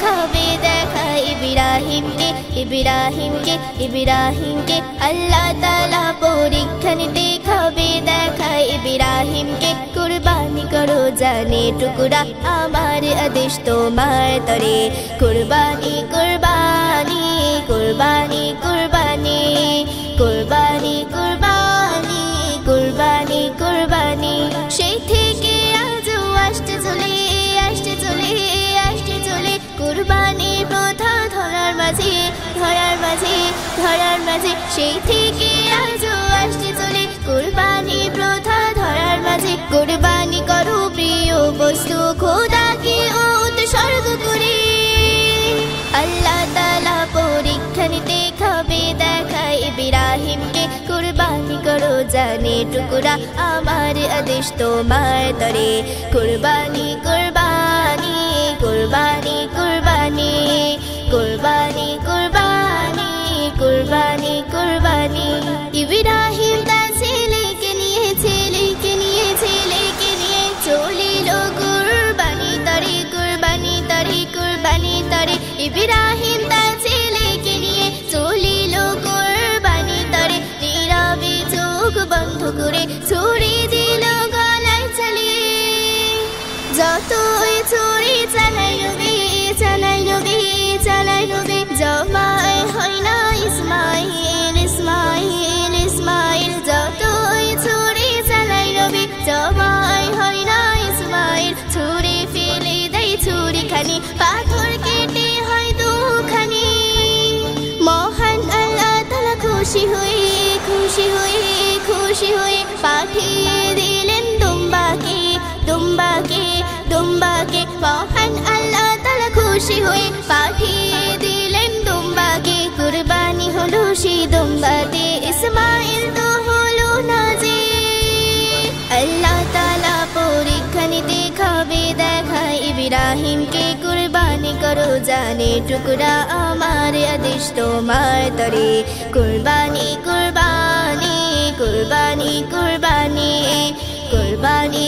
দেখাবে দেখা ইব্রাহিমকে আল্লাহ তাআলা পরীক্ষা দেখাবে দেখা ইব্রাহিমকে কুরবানি করো জানে টুকরা আমার আদেশ তোমার তরে কুরবানি কুরবানি কুরবানি কুরবানি কুরবানি কুরবানি কুরবানি কুরবানি সেই থেকে আজও আসতে চলে কুরবানি প্রথা ধরার মাঝে সেই থেকে আজও আসতে চলে কুরবানি প্রথা ধরার মাঝে কুরবানি করো প্রিয় বস্তু খোদাকে উৎসর্গ করে আল্লাহ তাআলা পরীক্ষা দেখাবে দেখা ইব্রাহিমকে কুরবানি করো জানে টুকরা আমার আদেশ তোমার তরে কুরবানি কুরবানি কুরবানি কুরবানি কুরবানি কুরবানি কুরবানি কুরবানি ইব্রাহিম তার ছেলেকে নিয়ে চলিল কুরবানি তরে ইব্রাহিম তার ছেলেকে নিয়ে চলিল কুরবানি তরে নীরবে চোখ বন্ধ করে ছুরি দিল গলায় চালিয়ে যতই ছুরি চালাই নবী জমায় হয় না ইসমাইল যতই ছুরি চালাই নবী জমায় হয় না ইসমাইল ছুরি ফেলে দেয় ছুরি খানি পাথর কেটে হয় দুখানি মহান আল্লাহ তাআলা খুশি হয়ে পাঠিয়ে দিলেন দুম্বাকে মহান আল্লাহ তাআলা খুশি হয়ে পাঠিয়ে দিলেন দুম্বাকে কুরবানি হলো সেই দুম্বাতে ইসমাইল তো হলো না যে আল্লাহ তাআলা পরীক্ষা দেখাবে দেখা ইব্রাহিমকে কুরবানি করো জানে টুকরা আমার আদেশ তোমার তরে কুরবানি কুরবানি কুরবানি কুরবানি কুরবানি